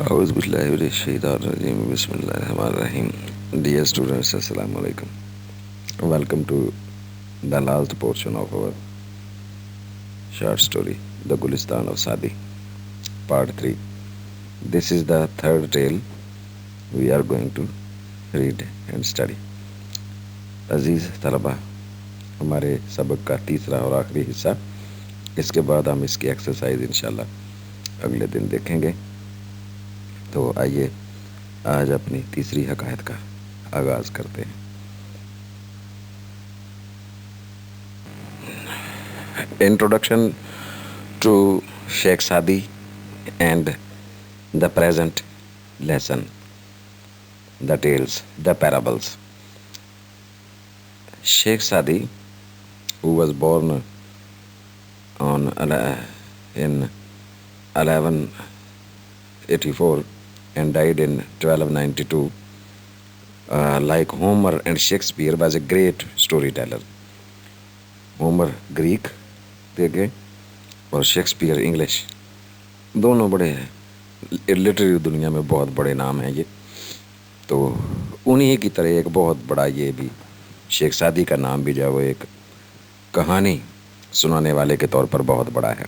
اعوذ باللہ من الشیطان الرجیم بسم اللہ الرحمن الرحیم. Dear students, Assalamu alaikum. Welcome to the last portion of our short story, The Gulistan of Sadi, Part 3. This is the third tale we are going to read and study. عزیز طلبہ، ہمارے سبق کا تیسرا اور آخری حصہ، اس کے بعد ہم اس کی ایکسرسائز انشاءاللہ اگلے دن دیکھیں گے. تو آئیے آج اپنی تیسری حکایت کا آغاز کرتے ہیں. Introduction to Sheikh Sadi and the present lesson, the tales, the parables. Sheikh Sadi, who was born in 1184 and died in 1292, like Homer and Shakespeare, was a great storyteller. Homer Greek دیکھیں اور Shakespeare English, دونوں بڑے literary دنیا میں بہت بڑے نام ہیں یہ. تو انہی کی طرح ایک بہت بڑا یہ بھی شیخ سعدی کا نام بھی جو ہے وہ ایک کہانی سنانے والے کے طور پر بہت بڑا ہے.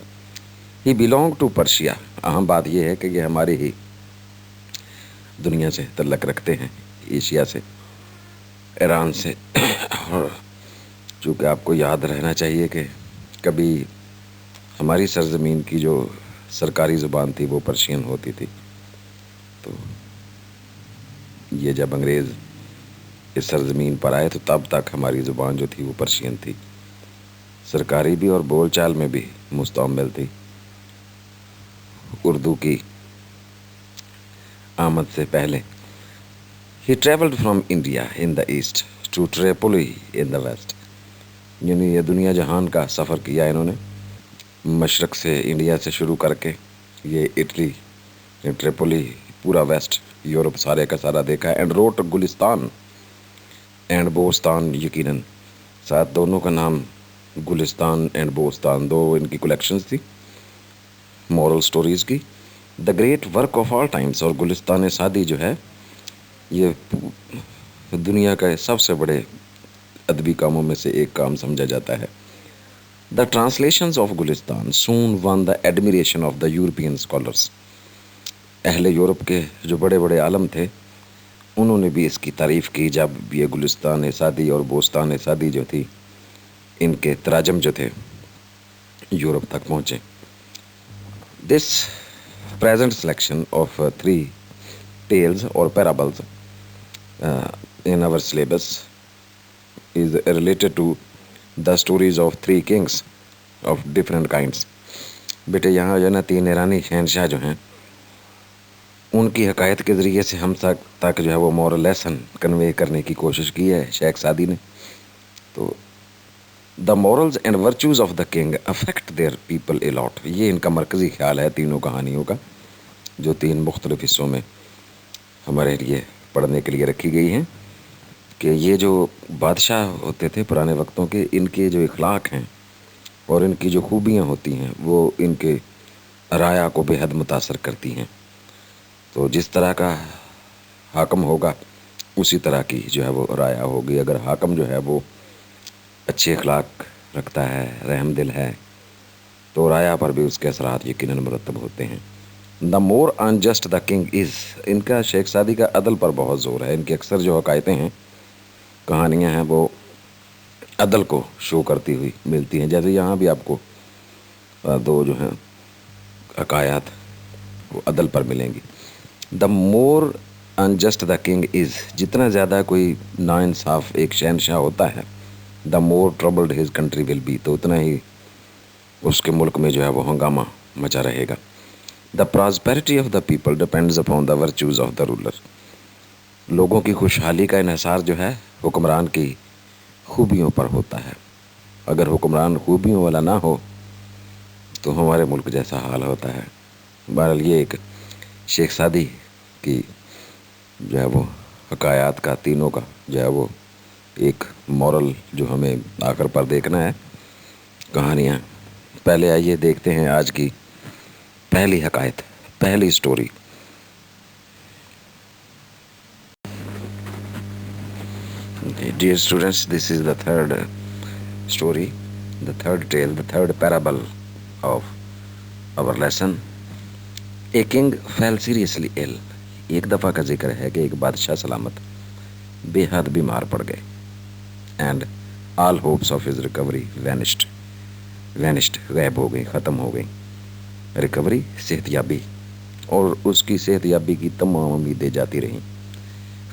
ہی بلونگ ٹو پرشیا. اہم بات یہ ہے کہ یہ ہماری ہی دنیا سے تعلق رکھتے ہیں، ایشیا سے، ایران سے. اور چونکہ آپ کو یاد رہنا چاہیے کہ کبھی ہماری سرزمین کی جو سرکاری زبان تھی وہ پرشین ہوتی تھی. تو یہ جب انگریز اس سرزمین پر آئے تو تب تک ہماری زبان جو تھی وہ پرشین تھی، سرکاری بھی اور بول چال میں بھی مستعمل تھی. اردو کی آمد سے پہلے. He travelled from India in the east to Tripoli in the west. یعنی یہ دنیا جہان کا سفر کیا انہوں نے، مشرق سے انڈیا سے شروع کر کے یہ اٹلی، ٹریپولی، پورا ویسٹ یورپ سارے کا سارا دیکھا. اینڈ روٹ گلستان اینڈ بوستان، یقیناً ساتھ دونوں کا نام گلستان اینڈ بوستان، دو ان کی کلیکشنز تھی مورل سٹوریز کی. The great work of all times. اور گلستان سعدی جو ہے یہ دنیا کا سب سے بڑے ادبی کاموں میں سے ایک کام سمجھا جاتا ہے. The translations of Gulistan soon won the admiration of the European scholars. اہل یورپ کے جو بڑے بڑے عالم تھے انہوں نے بھی اس کی تعریف کی جب یہ گلستان سعدی اور بوستان سعدی جو تھی ان کے تراجم جو تھے یورپ تک پہنچے. دس present selection of three tales or parables in our syllabus is related to the stories of three kings of different kinds. بیٹے یہاں جو ہے نا تین ایرانی شہنشاہ جو ہیں ان کی حکایت کے ذریعے سے ہم تک جو ہے وہ مورل لیسن کنوے کرنے کی کوشش کی ہے شیخ سعدی نے. تو the morals and virtues of the king affect their people a lot, یہ ان کا مرکزی خیال ہے تینوں کہانیوں کا، جو تین مختلف حصوں میں ہمارے لیے پڑھنے کے لیے رکھی گئی ہیں. کہ یہ جو بادشاہ ہوتے تھے پرانے وقتوں کے، ان کے جو اخلاق ہیں اور ان کی جو خوبیاں ہوتی ہیں وہ ان کے رعایا کو بے حد متاثر کرتی ہیں. تو جس طرح کا حاکم ہوگا اسی طرح کی جو ہے وہ رعایا ہوگی. اگر حاکم جو ہے وہ اچھے اخلاق رکھتا ہے، رحم دل ہے، تو رعایا پر بھی اس کے اثرات یقیناً مرتب ہوتے ہیں. دا مور انجسٹ دا کنگ از. ان کا شیخ سعدی کا عدل پر بہت زور ہے. ان کی اکثر جو حکایتیں ہیں، کہانیاں ہیں، وہ عدل کو شو کرتی ہوئی ملتی ہیں. جیسے یہاں بھی آپ کو دو جو ہیں حکایات وہ عدل پر ملیں گی. The more unjust the king is. جتنا زیادہ کوئی ناانصاف ایک شہنشاہ ہوتا ہے، the more troubled his country will be, تو اتنا ہی اس کے ملک میں جو ہے وہ ہنگامہ مچا رہے گا. The prosperity of the people depends upon the virtues of the ruler. لوگوں کی خوشحالی کا انحصار جو ہے حکمران کی خوبیوں پر ہوتا ہے. اگر حکمران خوبیوں والا نہ ہو تو ہمارے ملک جیسا حال ہوتا ہے. بہرحال یہ ایک شیخ سعدی کی جو ہے وہ حکایات کا تینوں کا جو ہے وہ ایک مورل جو ہمیں آخر پر دیکھنا ہے کہانیاں. پہلے آئیے دیکھتے ہیں آج کی پہلی حکایت، پہلی story. Dear students, this is the third story, the third tale, the third parable of our lesson. A king fell seriously ill. एक दफ़ा का जिक्र है कि एक बादशाह सलामत बेहद बीमार पड़ गए. And all hopes of his recovery vanished गायब हो गई, ख़त्म हो गई. रिकवरी सेहतयाबी, और उसकी सेहतयाबी की तमाम उम्मीदें जाती रहीं,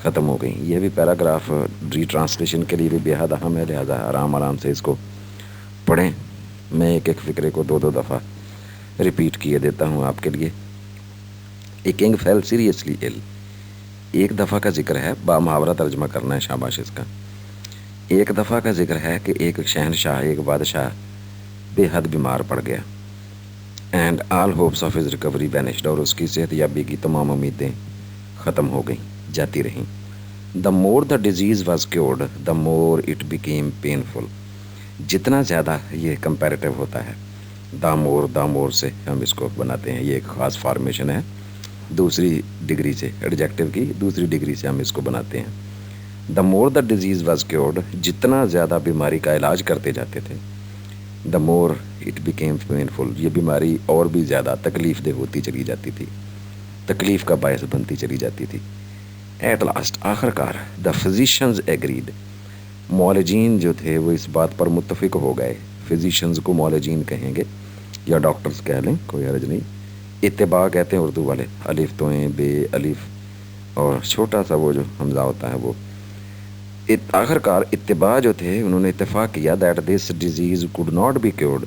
ख़त्म हो गई. यह भी पैराग्राफ रीट्रांसलेशन के लिए भी बेहद अहम है, लिहाजा आराम से इसको पढ़ें. मैं एक एक फ़िक्रे को दो दफ़ा रिपीट किए देता हूँ आपके लिए. A king fell seriously ill. एक दफ़ा का जिक्र है, बामुहावरा तर्जमा करना है, शाबाश इसका. एक दफ़ा का जिक्र है कि एक शहनशाह, एक बादशाह बेहद बीमार पड़ गया. And all hopes of his recovery vanished, और उसकी सेहतयाबी की तमाम उम्मीदें ख़त्म हो गईं, जाती रहीं. The more the disease was cured the more it became painful. जितना ज़्यादा ये कंपैरेटिव होता है, दामोर से हम इसको बनाते हैं. ये एक ख़ास फॉर्मेशन है, दूसरी डिग्री से, एडजेक्टिव की दूसरी डिग्री से हम इसको बनाते हैं. The more the disease was cured, जितना ज़्यादा बीमारी का इलाज करते जाते थे, the more it became painful, ये बीमारी और भी ज़्यादा तकलीफ़ दे होती चली जाती थी, तकलीफ़ का बायस बनती चली जाती थी. एट लास्ट, आखिरकार, द फिजिशंस एग्रीड, मौलजीन जो थे वो इस बात पर मुत्तफ़िक हो गए. फिजिशंस को मौलजीन कहेंगे या डॉक्टर्स कह लें, कोई हर्ज नहीं. इत्तिबा कहते हैं उर्दू वाले, अलिफ तो हैं, बे अलिफ और छोटा सा वो जो हमज़ा होता है वो. आखिरकार इत्तिबा जो थे उन्होंने इत्तेफाक किया that this disease could not be cured,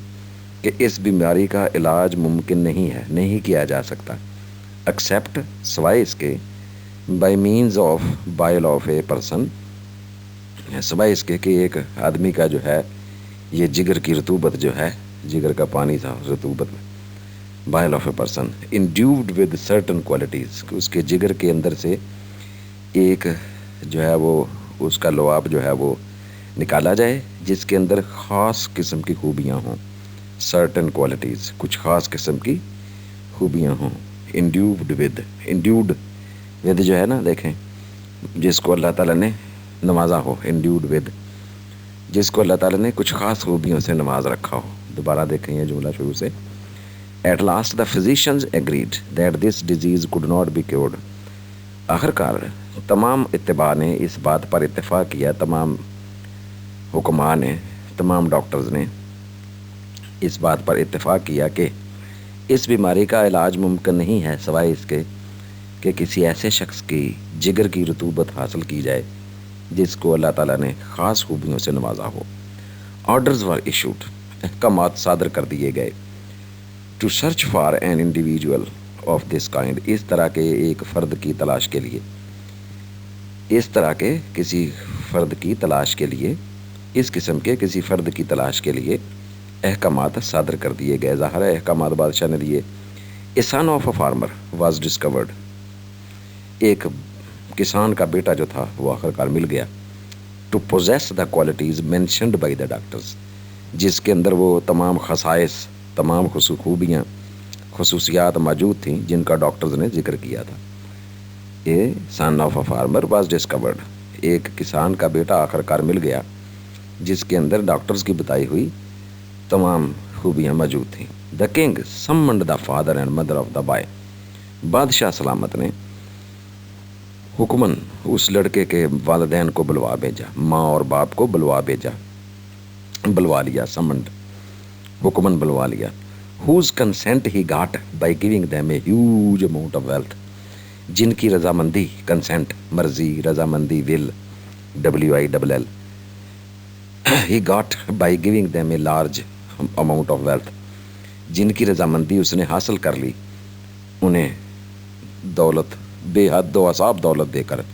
कि इस बीमारी का इलाज मुमकिन नहीं है, नहीं किया जा सकता, एक्सेप्ट, सवाए इसके, by means of bile of a person, सवाए इसके कि एक आदमी का जो है ये जिगर की रतूबत जो है, जिगर का पानी था रतूबत में, bile of a person induced with certain qualities, उसके जिगर के अंदर से एक जो है वो उसका लुआब जो है वो निकाला जाए जिसके अंदर ख़ास किस्म की खूबियाँ हों. सर्टन क्वालिटीज़, कुछ ख़ास किस्म की खूबियाँ हों. इंड्यूड विद जो है ना, देखें, जिसको अल्लाह ताला ने नवाजा हो, इंड्यूड विद, जिसको अल्लाह ताला ने कुछ ख़ास खूबियों से नवाज रखा हो. दोबारा देखें ये जुमला शुरू से. At last the physicians agreed that this disease could not be cured. आखिरकार तमाम इत्तिबा ने इस बात पर इत्तेफाक किया, तमाम हुक्मा ने, तमाम डॉक्टर्स ने इस बात पर इत्तेफाक किया कि इस बीमारी का इलाज मुमकिन नहीं है, सवाए इसके कि किसी ऐसे शख्स की जिगर की रतूबत हासिल की जाए जिसको अल्लाह ताला ने ख़ास खूबियों से नवाजा हो. ऑर्डर्स वर इशूड, अहकामात सादर कर दिए गए. To search for an individual of this kind, इस तरह के एक फ़र्द की तलाश के लिए, इस तरह के किसी फ़र्द की तलाश के लिए, इस किस्म के किसी फ़र्द की तलाश के लिए अहकामात सादर कर दिए गए. ज़ाहिर है अहकामात बादशाह ने दिए. A son of a farmer was discovered, एक किसान का बेटा जो था वो आखिरकार मिल गया. To possess the qualities mentioned by the doctors, जिसके अंदर वो तमाम खसाइस, तमाम खूबियाँ, खसूसियात मौजूद थीं जिनका डॉक्टर्स ने जिक्र किया था. A son of a farmer was discovered, एक किसान का बेटा आखिरकार मिल गया जिसके अंदर डॉक्टर्स की बताई हुई तमाम खूबियाँ मौजूद थीं. The king summoned the father and mother of the boy, बादशाह सलामत ने हुक्मन उस लड़के के वालिदैन को बुलवा भेजा, माँ और बाप को बुलवा भेजा, बुलवा लिया, समन्ड, हुक्मन बुलवा लिया. Whose consent he got by giving them a huge amount of wealth, जिनकी रजामंदी, कंसेंट मर्जी, रजामंदी, will, WILL, he got by giving them a large amount of wealth, जिनकी रजामंदी उसने हासिल कर ली उन्हें दौलत, बेहद दो हसाब दौलत देकर.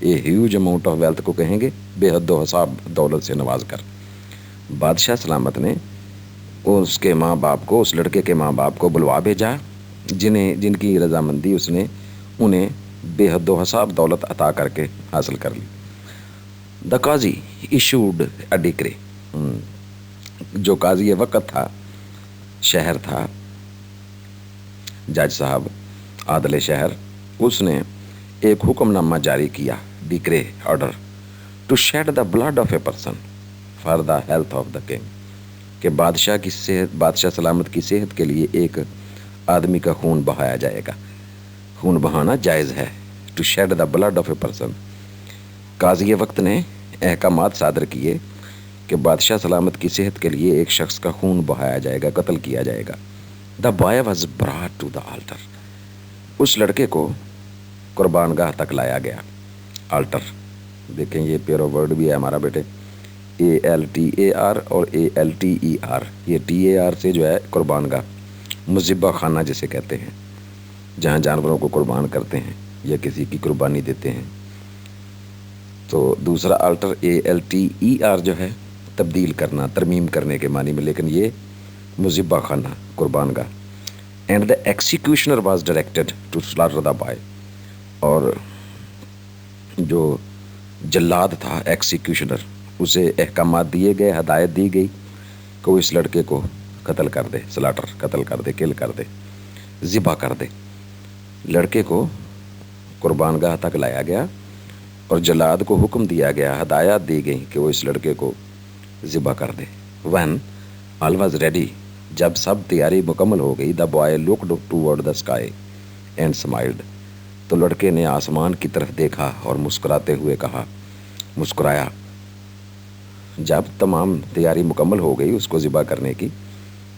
ये ह्यूज अमाउंट ऑफ वेल्थ को कहेंगे बेहद दो हसाब दौलत से नवाज कर. बादशाह सलामत ने उसके माँ बाप को, उस लड़के के माँ बाप को बुलवा भेजा जिनकी रजामंदी उसने उन्हें बेहद दो हसाब दौलत अता करके हासिल कर ली. The qazi issued a decree, जो काजी वक़्त था, शहर था, जज साहब, आदले शहर, उसने एक हुक्मनामा जारी किया, decree, order. To shed the blood of a person for the health of the king, कि बादशाह की सेहत, बादशाह सलामत की सेहत के लिए एक आदमी का खून बहाया जाएगा। खून बहाना जायज़ है। To shed the blood of a person. काजी वक्त ने अहकामात सादर किए कि बादशाह सलामत की सेहत के लिए एक शख्स का खून बहाया जाएगा, कत्ल किया जाएगा। The boy was brought to the altar. उस लड़के को कुर्बानगाह तक लाया गया। आल्टर, देखें ये पेयर ऑफ वर्ड भी है हमारा बेटे, ALTAR और ALTER। ये TAR से जो है कुर्बानगाह, मुज़िब्बा खाना जिसे कहते हैं, जहाँ जानवरों को कुर्बान करते हैं या किसी की कुर्बानी देते हैं। तो दूसरा आल्टर ALTER जो है तब्दील करना, तरमीम करने के मानी में, लेकिन ये मुज़िब्बा खाना, कुर्बानगाह। And the executioner was directed to slaughter the boy. और जो जल्लाद था, एक्सिक्यूशनर, उसे अहकामात दिए गए, हदायत दी गई कि वो इस लड़के को कत्ल कर दे, स्लॉटर, कत्ल कर दे, किल कर दे, ज़िबा कर दे। लड़के को कुर्बानगाह तक लाया गया और जल्लाद को हुक्म दिया गया, हदायत दी गई कि वो इस लड़के को ज़िबा कर दे। व्हेन ऑल वाज रेडी, जब सब तैयारी मुकम्मल हो गई, the boy looked toward the sky and smiled. तो लड़के ने आसमान की तरफ देखा और मुस्कुराते हुए कहा, मुस्कुराया। जब तमाम तैयारी मुकम्मल हो गई उसको ज़िबा करने की,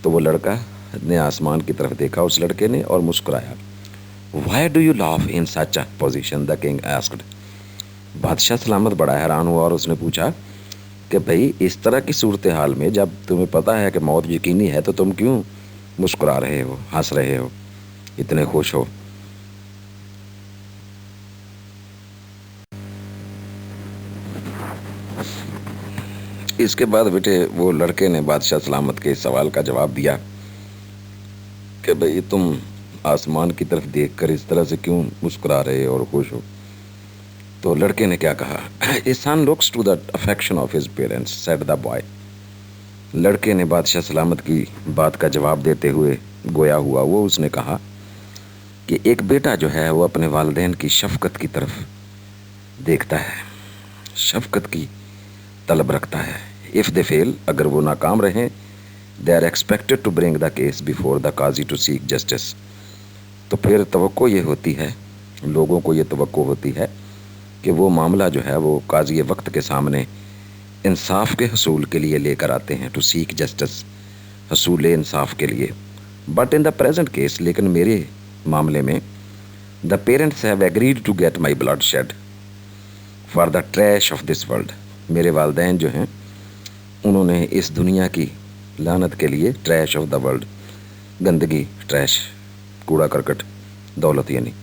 तो वो लड़का ने आसमान की तरफ देखा, उस लड़के ने, और मुस्कुराया। Why do you laugh in such a position, the king asked. बादशाह सलामत बड़ा हैरान हुआ और उसने पूछा कि भाई इस तरह की सूरत हाल में, जब तुम्हें पता है कि मौत यकीनी है, तो तुम क्यों मुस्कुरा रहे हो, हंस रहे हो, इतने खुश हो। इसके बाद बेटे वो लड़के ने बादशाह सलामत के सवाल का जवाब दिया कि भाई तुम आसमान की तरफ देखकर इस तरह से क्यों मुस्कुरा रहे हो और खुश हो। तो लड़के ने क्या कहा, a son looks to the affection of his parents, said the boy. लड़के ने बादशाह सलामत की बात का जवाब देते हुए गोया हुआ वो उसने कहा कि एक बेटा जो है वो अपने वालिदैन की शफ़क़त की तरफ देखता है, शफ़क़त की तलब रखता है। इफ़ दे फेल, अगर वो नाकाम रहें, they are expected to bring the case before the qazi to seek justice. तो फिर तवक्को ये होती है, लोगों को ये तवक्को होती है कि वो मामला जो है वो काजी वक्त के सामने इंसाफ के हसूल के लिए लेकर आते हैं, टू सीक जस्टिस, हसूल इंसाफ के लिए। But in the present case, लेकिन मेरे मामले में, the parents have agreed to get my blood shed for the trash of this world. मेरे वालिदैन जो हैं उन्होंने इस दुनिया की लानत के लिए, ट्रैश ऑफ द वर्ल्ड, गंदगी, ट्रैश, कूड़ा करकट, दौलत यानी,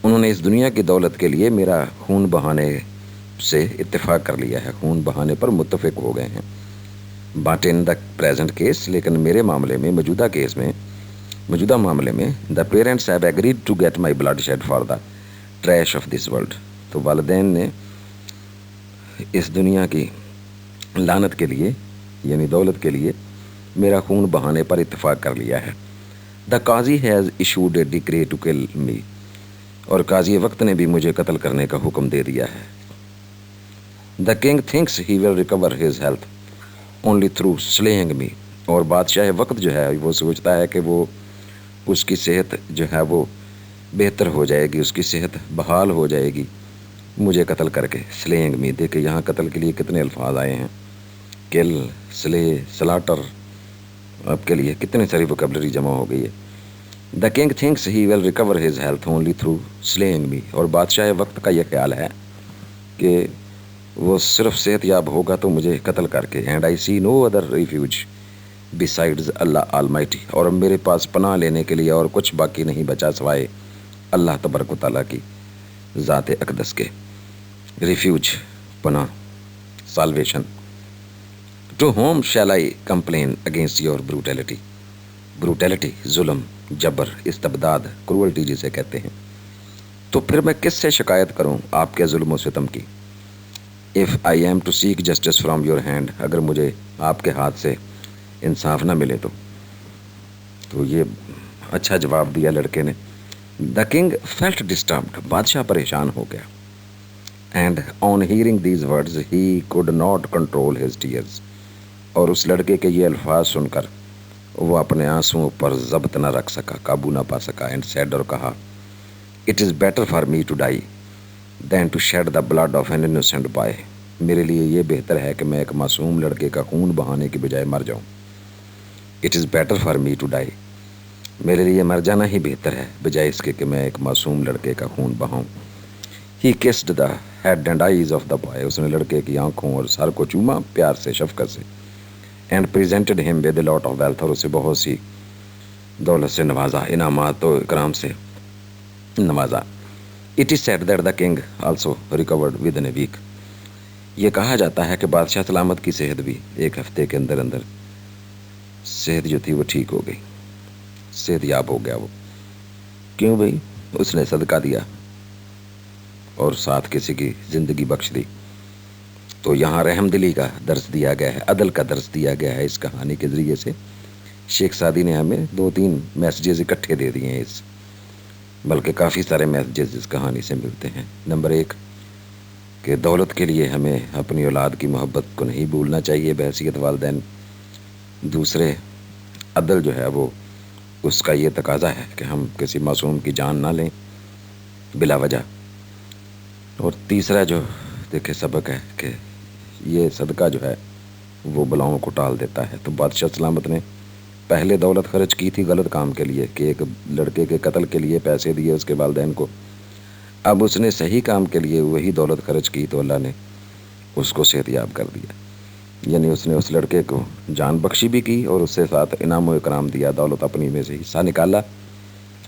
उन्होंने इस दुनिया की दौलत के लिए मेरा खून बहाने से इत्तेफाक कर लिया है, खून बहाने पर मुत्तफिक हो गए हैं। But in the present case, लेकिन मेरे मामले में, मौजूदा केस में, मौजूदा मामले में, the parents have agreed to get my blood shed for the trash of this world. तो वालिदैन ने इस दुनिया की लानत के लिए यानी दौलत के लिए मेरा खून बहाने पर इत्तेफाक कर लिया है। The qazi has issued a decree to kill me. और काजी वक्त ने भी मुझे कत्ल करने का हुक्म दे दिया है। The king thinks he will recover his health only through slaying me. और बादशाह वक्त जो है वो सोचता है कि वो उसकी सेहत जो है वो बेहतर हो जाएगी, उसकी सेहत बहाल हो जाएगी मुझे कत्ल करके। स्लेइंग मी, देखे यहाँ कत्ल के लिए कितने अल्फाज आए हैं, किल, स्ले, स्लाटर, आपके लिए कितनी सारी वोकैबुलरी जमा हो गई है। The king thinks he will recover his health only through slaying me. और बादशाह वक्त का यह ख्याल है कि वो सिर्फ सेहत याब होगा तो मुझे कत्ल करके। And I see no other refuge besides Allah almighty. और मेरे पास पनाह लेने के लिए और कुछ बाकी नहीं बचा सिवाय अल्लाह तबारक व तआला की ज़ात अक़दस के। रिफ्यूज, पनाह, salvation. To whom shall I complain against your brutality. Brutality, जुल्म, जबर, इस्तबदाद, क्रूअल्टी जिसे कहते हैं। तो फिर मैं किससे शिकायत करूं आपके जुल्म व सितम की। If I am to seek justice from your hand, अगर मुझे आपके हाथ से इंसाफ ना मिले तो ये अच्छा जवाब दिया लड़के ने। द किंग फेल्ट डिस्टर्ब्ड, बादशाह परेशान हो गया। And on hearing these words he could not control his tears. اور اس لڑکے کے یہ الفاظ سن کر وہ اپنے آنسوؤں پر ضبط نہ رکھ سکا، قابو نہ پا سکا. اینڈ سیڈ، اور کہا، it is better for me to die than to shed the blood of an innocent boy. میرے لیے یہ بہتر ہے کہ میں ایک معصوم لڑکے کا خون بہانے کی بجائے مر جاؤں. It is better for me to die, میرے لیے مر جانا ہی بہتر ہے بجائے اس کے کہ میں ایک معصوم لڑکے کا خون بہاؤں. He kissed the head and eyes of the boy. اس نے لڑکے کی آنکھوں اور سر کو چوما پیار سے، شفقت سے. اینڈ پریزنٹڈ ہم with a lot of wealth, اور اسے بہت سی دولت سے نوازا، انعامات و اکرام سے نوازا. It is said that the king also recovered within a week. یہ کہا جاتا ہے کہ بادشاہ سلامت کی صحت بھی ایک ہفتے کے اندر اندر صحت جو تھی وہ ٹھیک ہو گئی، صحت یاب ہو گیا وہ. کیوں بھائی؟ اس نے صدقہ دیا اور ساتھ کسی کی زندگی بخش دی. تو یہاں رحم دلی کا درس دیا گیا ہے، عدل کا درس دیا گیا ہے اس کہانی کے ذریعے سے. شیخ سعدی نے ہمیں 2-3 میسیجز اکٹھے دے دیے ہیں، بلکہ کافی سارے میسیجز اس کہانی سے ملتے ہیں. نمبر 1 کہ دولت کے لیے ہمیں اپنی اولاد کی محبت کو نہیں بھولنا چاہیے بحیثیت والدین. دوسرے، عدل جو ہے وہ اس کا یہ تقاضا ہے کہ ہم کسی معصوم کی جان نہ لیں بلا وجہ. اور تیسرا جو دیکھے سبق ہے کہ یہ صدقہ جو ہے وہ بلاؤں کو ٹال دیتا ہے. تو بادشاہ سلامت نے پہلے دولت خرچ کی تھی غلط کام کے لیے کہ ایک لڑکے کے قتل کے لیے پیسے دیے اس کے والدین کو. اب اس نے صحیح کام کے لیے وہی دولت خرچ کی تو اللہ نے اس کو صحت یاب کر دیا. یعنی اس نے اس لڑکے کو جان بخشی بھی کی اور اس سے ساتھ انعام و اکرام دیا، دولت اپنی میں سے حصہ نکالا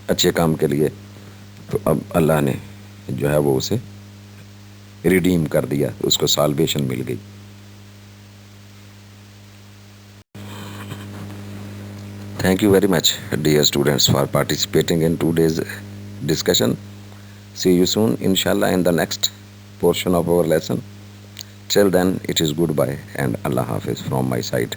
اچھے کام کے لیے. تو اب اللہ نے جو ہے وہ اسے ریڈیم کر دیا، اس کو سالویشن مل گئی. Thank you very much, dear students, for participating in today's discussion. See you soon, inshallah, in the next portion of our lesson. Till then, it is goodbye and Allah Hafiz from my side.